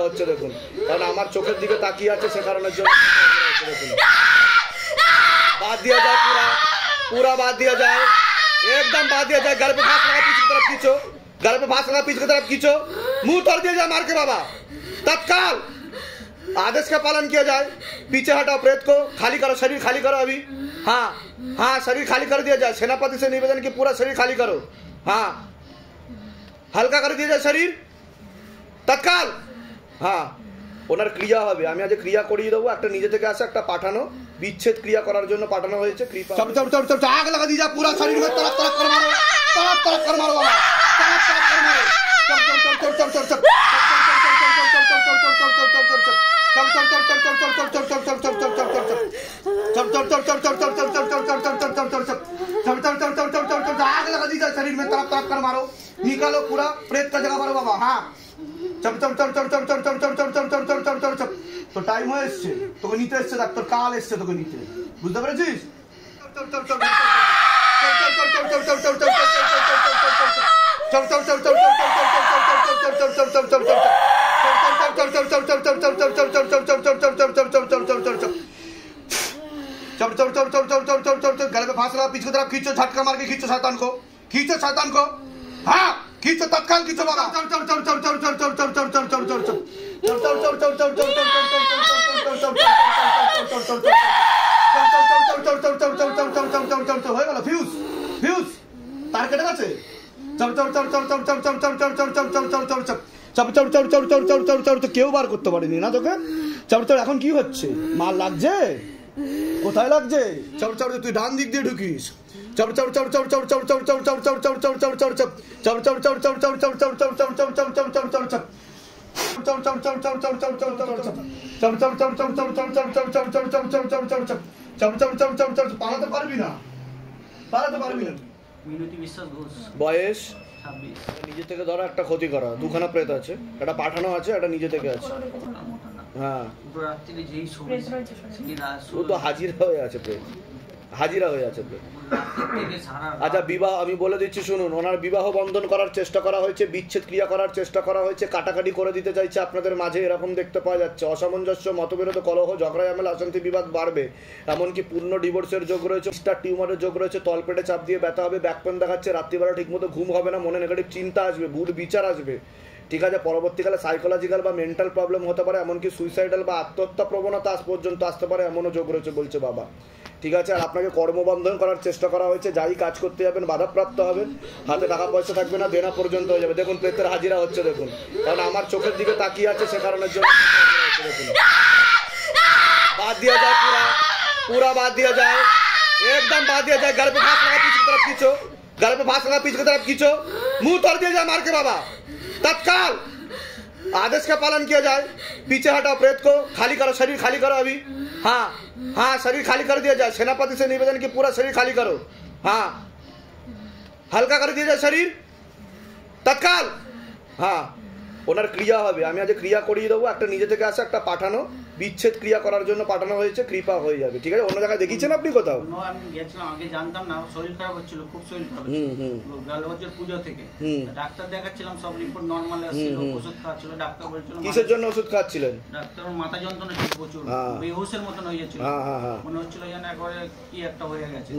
হচ্ছে দেখুন, কারণ আমার চোখের দিকে তাকিয়ে আছে সে কারণের জন্য দেখুন। बात दिया जाए, पूरा बात दिया जाए, एकदम बात दिया जाए। गल पे फांस लगा पीछे की तरफ खींचो, गल पे फांस लगा पीछे की तरफ खींचो, मुंह तोड़ दिया जाए मार के बाबा। तत्काल आदेश का पालन किया जाए। पीछे हटाओ, प्रेत को खाली करो, शरीर खाली करो अभी। हाँ हाँ, शरीर खाली कर दिया जाए। सेनापति से निवेदन कि पूरा शरीर खाली करो। हाँ, हल्का कर दिया जाए शरीर तत्काल। हाँ, ওনার ক্রিয়া হবে। আমি আজ ক্রিয়া করিয়ে দেবো। একটা নিজে থেকে আসে, একটা পাঠানো, বিচ্ছেদ ক্রিয়া করার জন্য পাঠানো হয়েছে। কৃপা চপ চপ চপ চপ আগ লাগা দিজা, পুরা শরীর में तरफ तरफ कर मारो, तरफ तरफ कर मारो बाबा, तरफ तरफ कर मारो। चप चप चप चप चप चप चप आग लगा दीजिए शरीर में, तरफ तरफ कर मारो, निकालो पूरा प्रेत का जगह मारो बाबा। हाँ, चप चप चप चप चप चप चप चप चप चप चप चप चप चप। तो टाइम হয়ে এসেছে, তোকে নিতে এসেছে ডাক্তার, কাল এসেছে তোকে নিতে, বুঝতে পেরেছিস? गले पे फांस लगा, पीछे की तरफ खींचो, झटका मार के खींचो शैतान को, खींचो शैतान को। हाँ, खींचो तत्काल, खींचो बाबा। হয়ে গেল ফিউজ, ফিউজ তার কেটে গেছে। কেউ বার করতে পারেনি না তোকে। চড়চড় এখন কি হচ্ছে? মাল লাগছে? কোথায় লাগছে? চড়চড় তুই ডান দিক দিয়ে ঢুকিস। পালাতে পারবি না, পালাতে পারবি না। মিনতি বিশ্বাস ঘোষ, বয়স 26। নিজে থেকে ধরো একটা ক্ষতি করা, দুখানা প্রেত আছে, একটা পাঠানো আছে, একটা নিজে থেকে আছে। হ্যাঁ, ও তো হাজিরা হয়ে আছে প্রেত, হাজিরা হয়ে আছে প্রেত। আচ্ছা, বিবাহ আমি বলে দিচ্ছি শুনুন। ওনার বিবাহ বন্ধন করার চেষ্টা করা হয়েছে, বিচ্ছেদ ক্রিয়া করার চেষ্টা করা হয়েছে, কাটাকাটি করে দিতে চাইছে আপনাদের মাঝে, এরকম দেখতে পাওয়া যাচ্ছে। অসামঞ্জস্য, মতবিরোধ, কলহ, ঝগড়া, ঝামেলা, অশান্তি, বিবাদ বাড়বে। এমনকি পূর্ণ ডিভোর্সের যোগ রয়েছে, স্টার টিউমারের যোগ রয়েছে, তলপেটে চাপ দিয়ে ব্যথা হবে, ব্যাক পেন দেখাচ্ছে, রাত্রিবেলা ঠিকমতো ঘুম হবে না, মনে নেগেটিভ চিন্তা আসবে, ভুল বিচার আসবে। ঠিক আছে, পরবর্তীকালে সাইকোলজিক্যাল বা মেন্টাল প্রবলেম হতে পারে, এমনকি সুইসাইডাল বা আত্মহত্যা প্রবণতা আজ পর্যন্ত আসতে পারে, এমনও যোগ রয়েছে বলছে বাবা। ঠিক আছে, আর আপনাকে কর্মবন্ধন করার চেষ্টা করা হয়েছে। যাই কাজ করতে যাবেন বাধাপ্রাপ্ত হবেন, হাতে টাকা পয়সা থাকবে না, দেনা পর্যন্ত হয়ে যাবে। দেখুন প্রেতের হাজিরা হচ্ছে দেখুন, কারণ আমার চোখের দিকে তাকিয়ে আছে সে কারণের জন্য দেখুন। बात दिया जाए, पूरा बात दिया जाए, एकदम बात दिया जाए। गल पे फांस लगा पीछे की तरफ खींचो, गल पे फांस लगा पीछे की तरफ खींचो, मुंह तोड़ दिया जाए मार के बाबा। तत्काल आदेश का पालन किया जाए। पीछे हटाओ, प्रेत को खाली करो, शरीर खाली करो अभी। हाँ हाँ, शरीर खाली कर दिया जाए। सेनापति से निवेदन कि पूरा शरीर खाली करो। हाँ, हल्का कर दिया जाए शरीर तत्काल। हाँ, ওনার ক্রিয়া হবে। আমি আজ ক্রিয়া করিয়ে দেবো। একটা নিজে থেকে আসে, একটা পাঠানো, বিচ্ছেদ ক্রিয়া করার জন্য পাঠানো হয়েছে। কৃপা হয়ে যাবে। ঠিক আছে, অন্য জায়গায় দেখিয়েছেন আপনি কোথাও? আমি গেছিলাম, আগে জানতাম না, শরীর খারাপ হচ্ছিল, খুব শরীর খারাপ। গেল বছর পুজো থেকে ডাক্তার দেখাচ্ছিলাম, সব রিপোর্ট নরমাল আসছিল, ওষুধ খাচ্ছিল। ডাক্তার বলছিল কিসের জন্য ওষুধ খাচ্ছিলেন? ডাক্তার মাথা যন্ত্রণা ছিল প্রচুর, বেহুশের মতন হয়ে যাচ্ছিল, মনে হচ্ছিল যেন একবারে কি একটা হয়ে গেছে।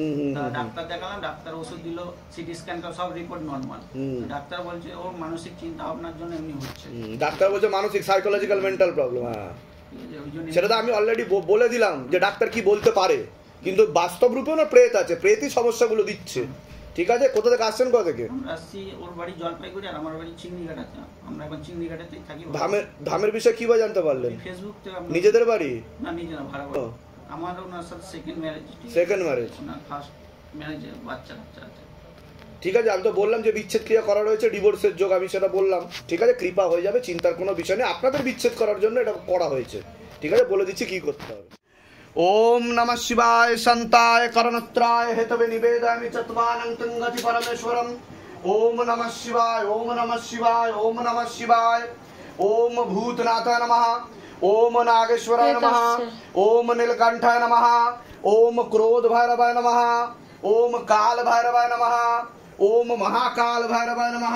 ডাক্তার দেখালাম, ডাক্তার ওষুধ দিল, সিটি স্ক্যান সব রিপোর্ট নরমাল। ডাক্তার বলছে ওর মানসিক চিন্তা ভাবনার জন্য এমনি হচ্ছে। ডাক্তার বলছে মানসিক, সাইকোলজিক্যাল মেন্টাল প্রবলেম। হ্যাঁ, সেটা তো আমি অলরেডি বলে দিলাম যে ডাক্তার কি বলতে পারে, কিন্তু বাস্তব রূপেও না প্রেত আছে, প্রেতই সমস্যাগুলো দিচ্ছে। ঠিক আছে, কোথা থেকে আসছেন? কোথা থেকে? আসছি, ওর বাড়ি জলপাইগুড়ি আর আমার বাড়ি চিংড়িঘাটাতে। আমরা এখন চিংড়িঘাটাতেই থাকি। ধামের বিষয়ে কিভাবে জানতে পারলেন? ফেসবুক থেকে। নিজেদের বাড়ি? না, নিজেরা ভাড়া বাড়ি। আমার ওনার সাথে সেকেন্ড ম্যারেজ। Second marriage? না, ফার্স্ট ম্যারেজে বাচ্চা আছে। ঠিক আছে, আমি তো বললাম যে বিচ্ছেদ ক্রিয়া করা রয়েছে, ডিভোর্সের যোগ, আমি সেটা বললাম। ঠিক আছে, কৃপা হয়ে যাবে, চিন্তার কোনো বিষয় নেই। আপনাদের বিচ্ছেদ করার জন্য এটা করা হয়েছে। ঠিক আছে, বলে দিচ্ছি কি করতে হবে। ওম নমঃ শিবায় শান্তায় করণত্রায় হেতবে নিবেদয়ামি চত্বানং তঙ্গতি পরমেশ্বরম। ওম নমঃ শিবায়, ওম নমঃ শিবায়, ওম নমঃ শিবায়। ওম ভূতনাথায় নমঃ, ওম নাগেশ্বরায় নমঃ, ওম নীলকণ্ঠায় নমঃ, ওম ক্রোধ ভৈরবায় নমঃ, ওম কাল ভৈরবায় নমঃ, ओम महाकाल भैरवाय नमः,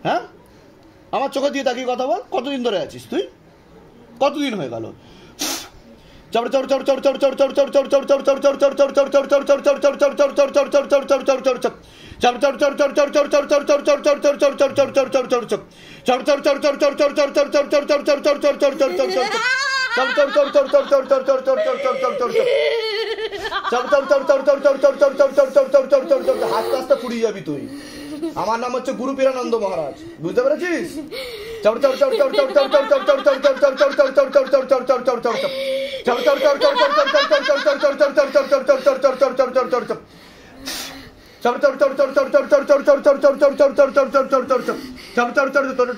হ্যাঁ, আমার চোখে দিয়ে তাকিয়ে কথা বল। কতদিন ধরে আছিস তুই? কতদিন হয়ে গেল? আস্তে আস্তে ফুরিয়ে যাবি তুই। আমার নাম হচ্ছে গুরু পীরানন্দ মহারাজ, বুঝতে পেরেছিস?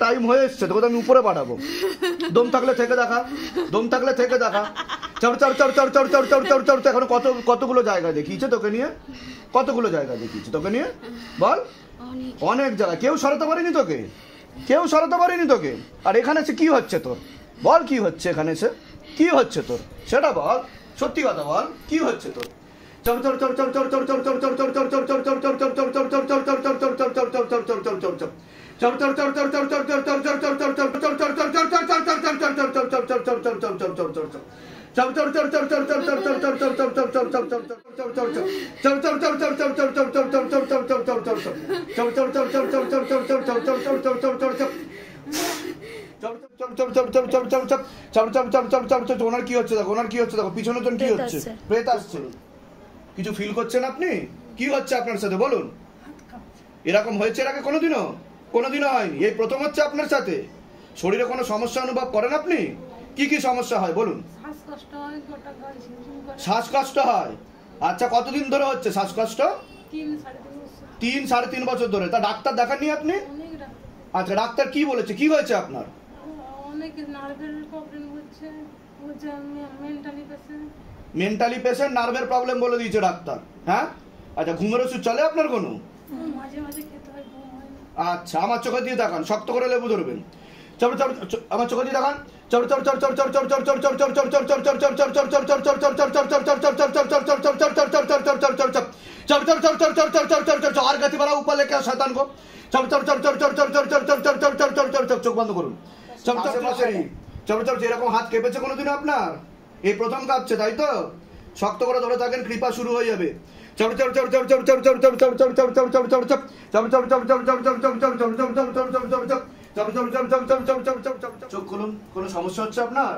টাইম হয়ে এসছে, তোকে আমি উপরে পাঠাবো। দম থাকলে থেকে দেখা, দম থাকলে থেকে দেখা। এখন কতগুলো জায়গা দেখিয়েছে তোকে নিয়ে? কতগুলো জায়গা দেখিয়েছে তোকে নিয়ে বল? অনেক জায়গা। কেউ সরাতে পারেনি তোকে, কেউ সরাতে পারেনি তোকে। আর এখানে এসে কি হচ্ছে তোর? বল কি হচ্ছে এখানে এসে? কি হচ্ছে তোর সেটা বল, সত্যি কথা বল, কি হচ্ছে তোর? ওনার কি হচ্ছে দেখো, ওনার কি হচ্ছে দেখো, পিছনে জন কি হচ্ছে? প্রেত আসছে। কিছু ফিল করছেন আপনি? কি হচ্ছে আপনার সাথে বলুন? এরকম হয়েছে এর আগে কোনোদিনও? কোনোদিনও হয়নি, এই প্রথম হচ্ছে আপনার সাথে। শরীরে কোনো সমস্যা অনুভব করেন আপনি? কি কি সমস্যা হয় বলুন? শ্বাসকষ্ট হয়। আচ্ছা, কতদিন ধরে হচ্ছে শ্বাসকষ্ট? 3-3.5 বছর ধরে। তা ডাক্তার দেখাননি আপনি? আচ্ছা, ডাক্তার কি বলেছে, কি হয়েছে আপনার? মেন্টালি পেশেন্ট, নার্ভের প্রবলেম বলে দিয়েছে ডাক্তার। হ্যাঁ, আচ্ছা, ঘুমের ওষুধ চলে আপনার কোনো? আচ্ছা, আমার চোখে দিয়ে দেখান, শক্ত করে লেবু ধরবেন। আমার চোখে দিয়ে দেখান। আর গাছি বাড়া উপর লেখা শয়তান গো। চোখ বন্ধ করুন। এরকম হাত কেঁপেছে কোনোদিন আপনার? এই প্রথম কাঁপছে তাই তো? শক্ত করে ধরে থাকেন, কৃপা শুরু হয়ে যাবে। চোখ খুলুন। কোনো সমস্যা হচ্ছে আপনার?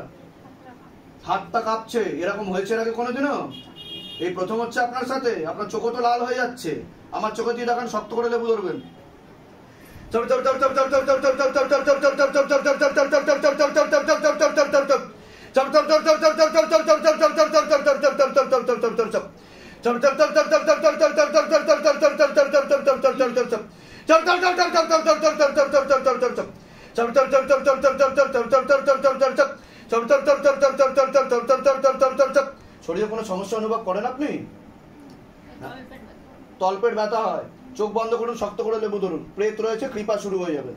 হাতটা কাঁপছে, এরকম হয়েছে আগে কোনোদিনও? এই প্রথম হচ্ছে আপনার সাথে। আপনার চোখ তো লাল হয়ে যাচ্ছে। আমার চোখে দিয়ে দেখান, শক্ত করে লেবু ধরবেন। শরীরে কোনো সমস্যা অনুভব করেন আপনি? তলপেট ব্যথা হয়। চোখ বন্ধ করুন, শক্ত করে লেবু ধরুন। প্রেত রয়েছে, কৃপা শুরু হয়ে যাবে।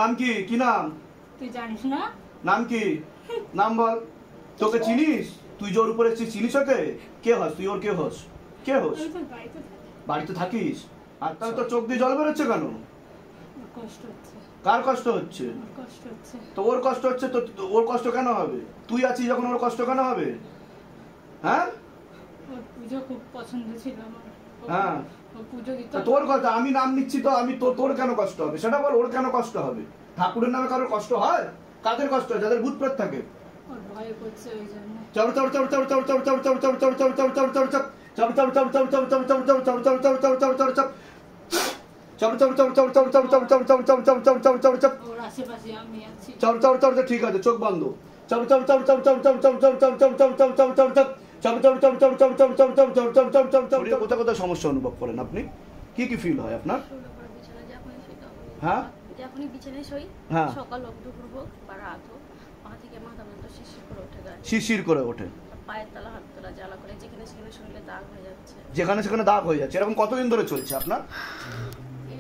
নাম কি? কি নাম? তুই জানিস না? নাম কি? নাম বল। তোকে চিনিস? তুই জোর উপরে চিনিস ওকে? কে হস তুই? ওর কে হস? কে হস? বাড়িতে থাকিস? আর তাহলে তোর চোখ দিয়ে জল বেরোচ্ছে কেন? কার কষ্ট হচ্ছে? তো ওর কষ্ট হচ্ছে তো ওর কষ্ট কেন হবে? তুই আছিস যখন, ওর কষ্ট কেন হবে? হ্যাঁ, পুজো খুব পছন্দ ছিল আমার। হ্যাঁ, তোর কথা আমি নাম নিচ্ছি তো, আমি তোর কেন কষ্ট হবে সেটা বল। ওর কেন কষ্ট হবে? ঠাকুরের নামে কারোর কষ্ট হয়? কাদের কষ্ট হয়? যাদের ভূত প্রেত থাকে। ঠিক আছে, চোখ বন্ধ। কোথায় কোথায় সমস্যা অনুভব করেন আপনি? কি কি ফিল হয় আপনার? হ্যাঁ, যখনই বিছানায় শুই, হ্যাঁ, সকাল হোক, দুপুর হোক বা রাত হোক, পা থেকে মাথা পর্যন্ত শিরশির করে ওঠে, শিরশির করে ওঠে। পায়ের তলা, হাত তলা জ্বালা করে, যেখানে সেখানে শরীরে দাগ হয়ে যাচ্ছে। যেখানে সেখানে দাগ হয়ে যাচ্ছে। এরকম কতদিন ধরে চলছে আপনার?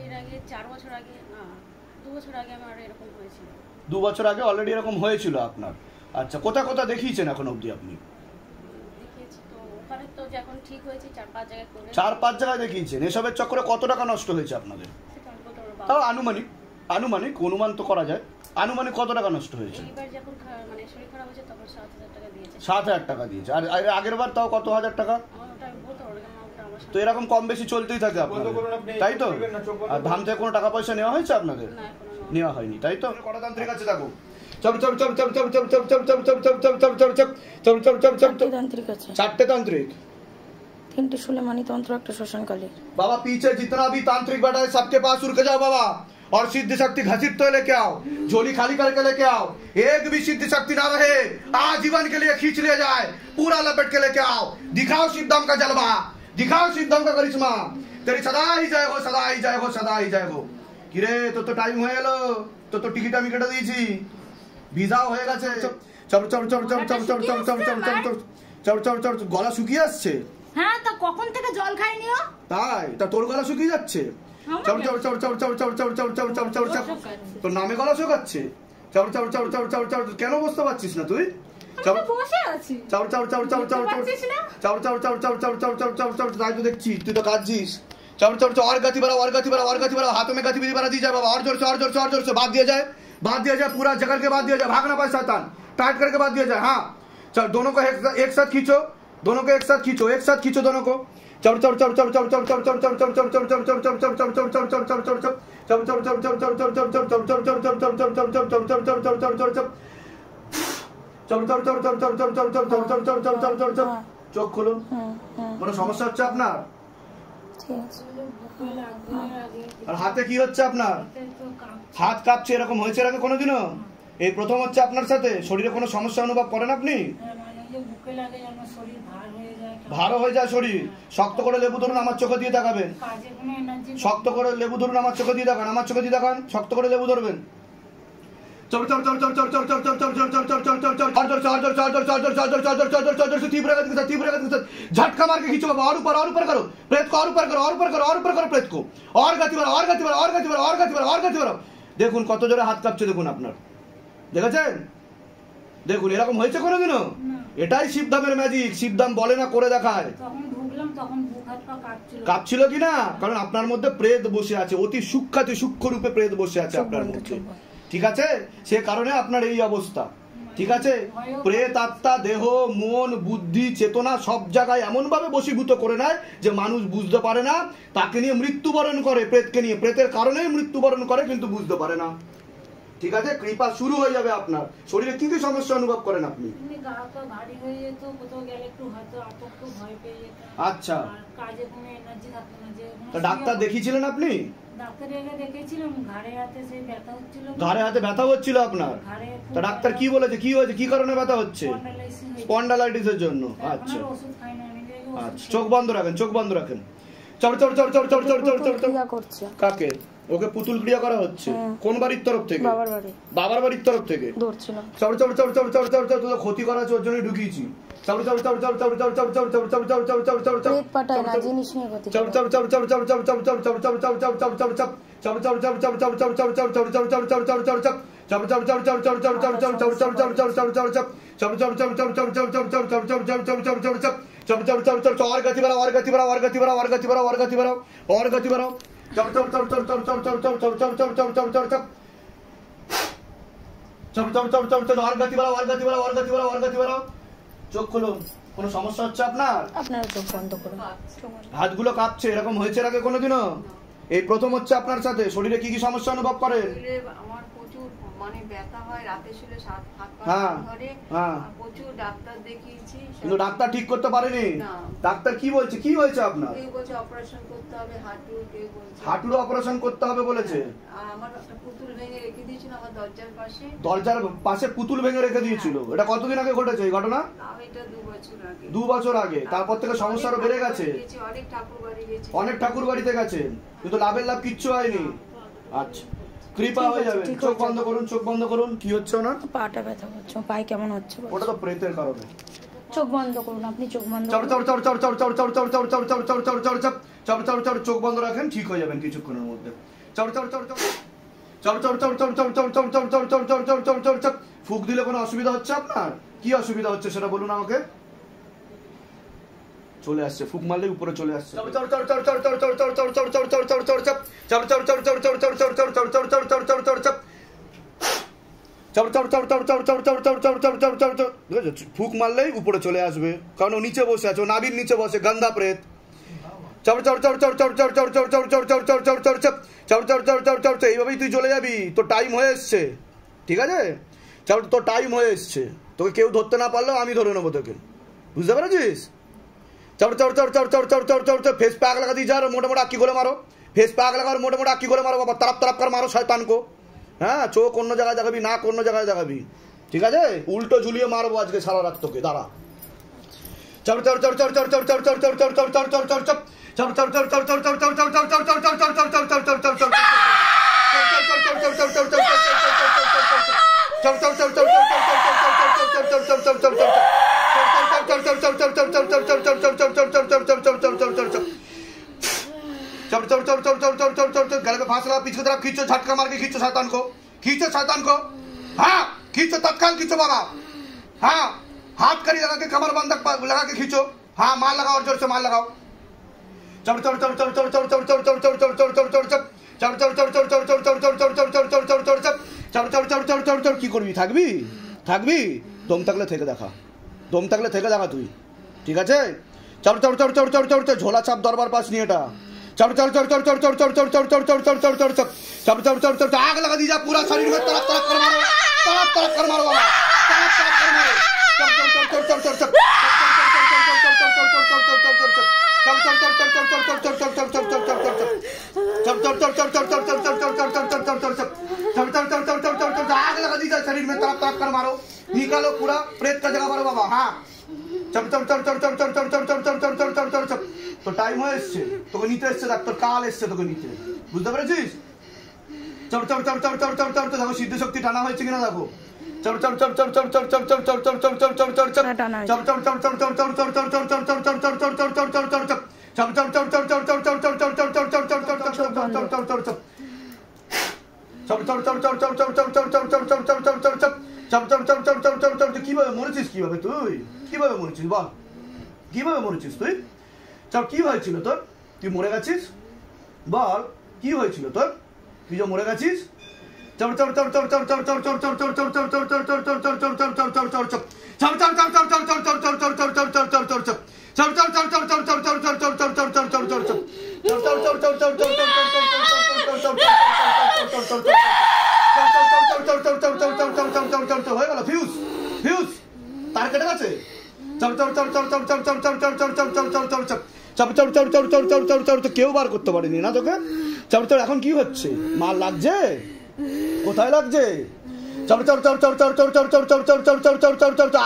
এর আগে 4 বছর আগে, না 2 বছর আগে আমার এরকম হয়েছিল। 2 বছর আগে অলরেডি এরকম হয়েছিল আপনার। আচ্ছা, কোথা কোথা দেখিয়েছেন এখন অবধি আপনি? দেখিয়েছি তো ওখানে তো যখন ঠিক হয়েছে 4-5 জায়গায় করে 4-5 জায়গায় দেখিয়েছেন। এসবের চক্করে কত টাকা নষ্ট হয়েছে আপনাদের? সেটা আমি বলতে পারবো না। তাও আনুমানিক অনুমান তো করা যায়, আনুমানিক কত টাকা নষ্ট হয়েছে? এইবার যখন মানে শরীর খারাপ হয়েছে তখন 7,000 টাকা দিয়েছে। 7,000 টাকা দিয়েছে। আর আগের বার তাও কত হাজার টাকা? আমার ওটা আমি বলতে পারবো না, কারণ ওটা আমার তো এরকম কম বেশি চলতেই থাকে আপনাদের, তাই তো? আর ধাম থেকে কোনো টাকা পয়সা নেওয়া হয়েছে আপনাদের? না এখনো নেওয়া হয়নি, তাই তো? কটা তান্ত্রিক আছে দেখো। চারটে तांत्रिक, 3টে सुलेमानी तंत्र, 1টা श्मशानकाली। बाबा पीछे जितना भी तांत्रिक बैठा है सबके पास उड़ के जाओ बाबा, और सिद्ध शक्ति घसीट तो लेके आओ, झोली खाली करके लेके आओ। एक भी सिद्ध शक्ति ना रहे, आजीवन के लिए खींच लिया जाए, पूरा लपेट के लेके आओ। दिखाओ शिवधाम का जलवा, दिखाओ शिवधाम का करिश्मा। तेरी सदा ही जय हो, सदा ही जय हो, सदा ही जय हो। किरे तो टाइम হয়ে গেল, তো টিকিট আমি কেটে দিয়েছি, ভিসাও হয়ে গেছে। গলা শুকিয়ে আসছে। হ্যাঁ, তা কখন থেকে জল খাইনিও? তাই? তা তোর গলা শুকিয়ে যাচ্ছে? তোর নামে গলা শুকাচ্ছে? কেন বুঝতে পারছিস না তুই? বসে আছি। তাই তো দেখছি, তুই তো কাঁদছিস। और गति बढ़ाओ, और गति बढ़ाओ, और गति बढ़ाओ। हाथों में गतिविधि बढ़ा दी जाए बाबा, और जोर से, और जोर से, और जोर से बात दिया जाए, बात दिया जाए, पूरा जगह के बात दिया जाए, भागना पाए शैतान, टाइट करके बात दिया जाए। हाँ चल, दोनों को एक साथ खींचो, दोनों को एक साथ खींचो, एक साथ खींचो दोनों को। চোখ খুলুন। কোনো সমস্যা হচ্ছে আপনার? আর হাতে কি হচ্ছে আপনার? হাত কাঁপছে, এরকম হয়েছে এর আগে কোনোদিনও? এই প্রথম হচ্ছে আপনার সাথে? শরীরে কোনো সমস্যা অনুভব করেন আপনি? ভারও হয়ে যায় শরীর। শক্ত করে লেবু ধরুন, আমার চোখে দিয়ে তাকাবেন। শক্ত করে লেবু ধরুন, আমার চোখে দিয়ে তাকান, আমার চোখে দিয়ে তাকান। শক্ত করে লেবু ধরবেন। झटका मार के खींचो बाबा, और ऊपर, और ऊपर करो प्रेत को, और ऊपर करो, और ऊपर करो, और ऊपर करो प्रेत को, और गति बढ़ाओ, और गति बढ़ाओ, और गति बढ़ाओ, और गति बढ़ाओ, और गति बढ़ाओ। দেখুন কত জোরে হাত কাঁপছে, দেখুন আপনার, দেখেছেন? দেখুন এরকম হয়েছে কোনোদিনও? এটাই শিবধামের ম্যাজিক। শিবধাম বলে না, করে দেখায়। কাঁপছিল কিনা? কারণ আপনার মধ্যে প্রেত বসে আছে, অতি সূক্ষ্ম রূপে প্রেত বসে আছে আপনার মধ্যে, ঠিক আছে? সে কারণে আপনার এই অবস্থা, ঠিক আছে? প্রেত আত্মা দেহ, মন, বুদ্ধি, চেতনা সব জায়গায় এমন ভাবে বশীভূত করে নেয় যে মানুষ বুঝতে পারে না। তাকে নিয়ে মৃত্যুবরণ করে, প্রেতকে নিয়ে, প্রেতের কারণেই মৃত্যুবরণ করে, কিন্তু বুঝতে পারে না, ঠিক আছে? কৃপা শুরু হয়ে যাবে আপনার। শরীরে কি কি সমস্যা অনুভব করেন আপনি? আচ্ছা, ডাক্তার দেখিয়েছিলেন আপনি? ঘাড়ে হাতে ব্যথা হচ্ছিল আপনার? তা ডাক্তার কি বলেছে, কি হয়েছে, কি কারণে ব্যথা হচ্ছে? স্পন্ডালাইটিসের জন্য। আচ্ছা আচ্ছা, চোখ বন্ধ রাখেন, চোখ বন্ধ রাখেন। কাকে? ওকে পুতুল ক্রিয়া করা হচ্ছে। কোন বাড়ির তরফ থেকে? বাবার বাড়ির তরফ থেকে। ক্ষতি করা আছে, ওর জন্য ঢুকিয়েছি। और गति बढ़ाओ, और गति बढ़ाओ, और गति बढ़ाओ, और गति बढ़ाओ, और गति बढ़ाओ, और गति बढ़ाओ। और गति बढ़ाओ, और गति बढ़ाओ, और गति बढ़ाओ, और गति बढ़ाओ। চোখ খুলুন। কোনো সমস্যা হচ্ছে আপনার? আপনারা চোখ বন্ধ করুন। হাতগুলো কাঁপছে, এরকম হয়েছে আগে কোনোদিনও? এই প্রথম হচ্ছে আপনার সাথে। শরীরে কি কি সমস্যা অনুভব করেন? আমার প্রচুর মানে ব্যথা হয়, রাতে শুলে হাত পা ধরে, প্রচুর ডাক্তার দেখিয়েছি, কিন্তু ডাক্তার ঠিক করতে পারেনি। ডাক্তার কি বলছে, কি হয়েছে আপনার? কেউ বলছে অপারেশন করতে হবে হাঁটুর, কেউ বলছে হাঁটুর অপারেশন করতে হবে বলেছে। আর আমার একটা পুতুল ভেঙে রেখে দিয়েছিল আমার দরজার পাশে। দরজার পাশে পুতুল ভেঙে রেখে দিয়েছিল? এটা কতদিন আগে ঘটেছে এই ঘটনা? এটা 2 বছর আগে। 2 বছর আগে। তারপর থেকে সমস্যা আরো বেড়ে গেছে। অনেক ঠাকুর বাড়ি গেছে, অনেক ঠাকুর বাড়িতে গেছেন, কিন্তু লাভের লাভ কিচ্ছু হয়নি। আচ্ছা, কৃপা হয়ে যাবে। চোখ বন্ধ করুন, চোখ বন্ধ করুন। কি হচ্ছে ওনার? পাটা ব্যথা হচ্ছে, পায়ে কেমন হচ্ছে? ওটা তো প্রেতের কারণে। চোখ বন্ধ করুন, আপনি চোখ বন্ধ করুন। চোখ বন্ধ রাখেন, ঠিক হয়ে যাবেন কিছুক্ষণের মধ্যে। ফুক দিলে কোনো অসুবিধা হচ্ছে আপনার? কি অসুবিধা হচ্ছে সেটা বলুন আমাকে। চলে আসছে, ফুক মারলে উপরে চলে আসছে। ফুক মারলেই উপরে চলে আসবে, কারণ ও নিচে বসে আছে, ও নাভির নিচে বসে, গান্দা প্রেত। এইভাবেই তুই চলে যাবি, তোর টাইম হয়ে এসছে, ঠিক আছে? তোর টাইম হয়ে এসছে, তোকে কেউ ধরতে না পারলেও আমি ধরে নেবো তোকে, বুঝতে পেরেছিস? फेस पे आग लगा दी जा रहा, मोटे मोटे आकी गोले मारो, फेस पे आग लगा मोटे मोटे आकी गोले मारो बाबा, तरफ तरफ कर मारो शैतान को। हाँ, चोख অন্য জায়গায় দেখাবি, নাক অন্য জায়গায় দেখাবি, ঠিক আছে? উল্টো ঝুলিয়ে মারবো আজকে সারা রাত তোকে, দাঁড়া। गले में फांस लगा, पीछे की तरफ खींचो, झटका मार के खींचो शैतान को, खींचो शैतान को। हाँ, खींचो, तत्काल खींचो बाबा। हाँ, हाथ कड़ी लगा के कमर बंधक लगा के खींचो। हाँ, मार लगाओ, और जोर से मार लगाओ। কি করবি? থাকবি থাকবি দম থাকলে থেকে দেখা, দম থাকলে থেকে দেখা তুই, ঠিক আছে? ঝোলা চাপ দরবার পাস নিয়ে এটা। आग लगा दी जा पूरा शरीर में, तरफ तरफ कर मारो, तरफ तरफ कर मारो बाबा, तरफ तरफ कर मारो। आग लगा दी जा शरीर में, तरफ तरफ कर मारो, निकालो पूरा, प्रेत का जगह मारो बाबा। हाँ, তো টাইম হয়ে এসছে, তোকে নিতে এসছে ডাক্তার, কাল এসছে তোকে নিতে, বুঝতে পেরেছিস? দেখো সিদ্ধ শক্তি টানা হয়েছে কিনা দেখো। কিভাবে মরেছিস? কিভাবে তুই কিভাবে মরেছিস বল? কিভাবে মরেছিস তুই? কি হয়েছিল তোর? তুই মরে গেছিস? বল কি হয়েছিল তোর? তুই যে মরে গেছিস? হয়ে গেল ফিউজ, ফিউজ তার কেটে গেছে। কেউ বার করতে পারেনি না তোকে। এখন কি হচ্ছে? মাল লাগছে? কোথায় লাগছে?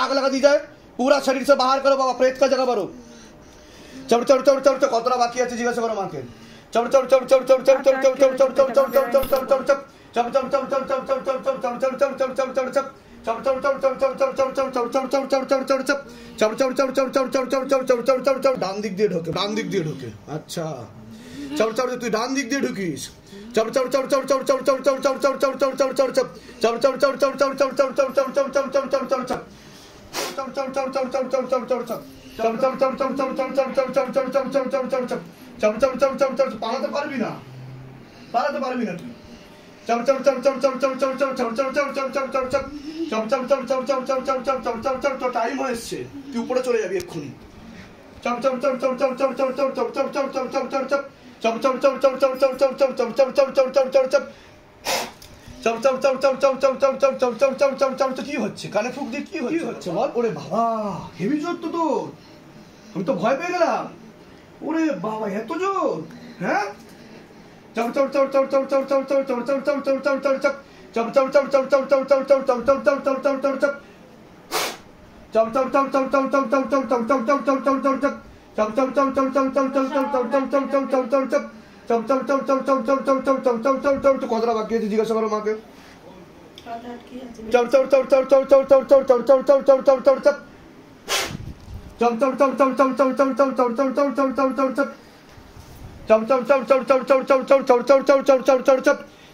आग लगा दी जाए, पूरा शरीर से बाहर करो बाबा, प्रेत का जगह भरो। कतरा बाकी আছে জিজ্ঞাসা করো মাকে। ডান দিক দিয়ে ঢোকে, ডান দিক দিয়ে ঢোকে। আচ্ছা, তুই ডান দিক দিয়ে ঢুকিস। পালাতে পারবি না, পালাতে পারবি না তুই। টাইম হয়ে এসছে, তুই উপরে চলে যাবি এক্ষুনি। কি হচ্ছে? কানে ফুক দিয়ে কি হচ্ছে বল? ওরে বাবা, হেভি জোর তো তোর, আমি তো ভয় পেয়ে গেলাম। ওরে বাবা, এত জোর? হ্যাঁ, কতটা বাকি আছে জিজ্ঞাসা করো মাকে।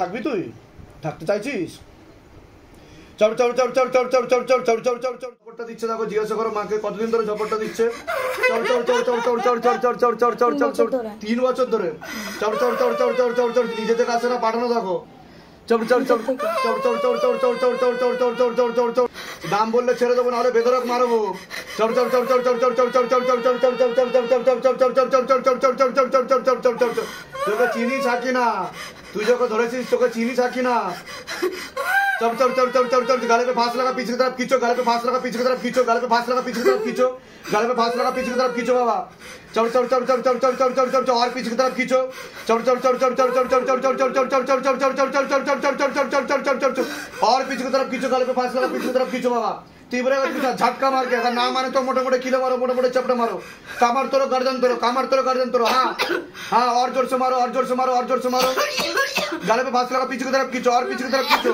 থাকবি তুই? থাকতে চাইছিস? ঝপটটা দিচ্ছে দেখো, জিজ্ঞাসা করো মাকে কতদিন ধরে ঝপটটা দিচ্ছে। 3 বছর ধরে নিজে থেকে আসে না, পাঠানো দেখো। দাম বললে ছেড়ে দেবো, নাহলে বেদরক মারবো। তোকে চিনি থাকি না, তুই যখন ধরেছিস তোকে চিনি থাকি না। गाले पे फांस लगा पीछे की तरफ खींचो, गाले पे फांस लगा पीछे की तरफ खींचो, गाले पे फांस लगा पीछे की तरफ खींचो, गाले पे फांस लगा पीछे की तरफ खींचो बाबा। और पीछे की तरफ खींचो। और पीछे की तरफ खींचो, गाले पे फांस लगा पीछे की तरफ खींचो बाबा। तीव्र झटका मार के, अगर ना माने तो मोटे मोटे कीले मारो, मोटे मोटे चपटे मारो, कमर तोड़ो गर्दन तोड़ो, कमर तोड़ो गर्दन तोड़ो। हाँ हाँ, और जोर से मारो, और जोर से मारो, और जोर से मारो। गाले पे फांस लगा पीछे की तरफ खींचो, और पीछे की तरफ खींचो।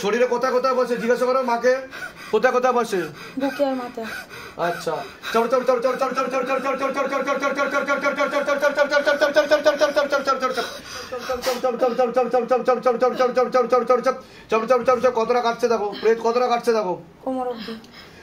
শরীরে কোথায় কোথায় বসে জিজ্ঞাসা করো মাকে, কোথায় কোথায় বসে? বুকে আর মাথায়। আচ্ছা, কতটা কাটছে দেখো, প্রেত কতটা কাটছে দেখো। কোমর অবধি।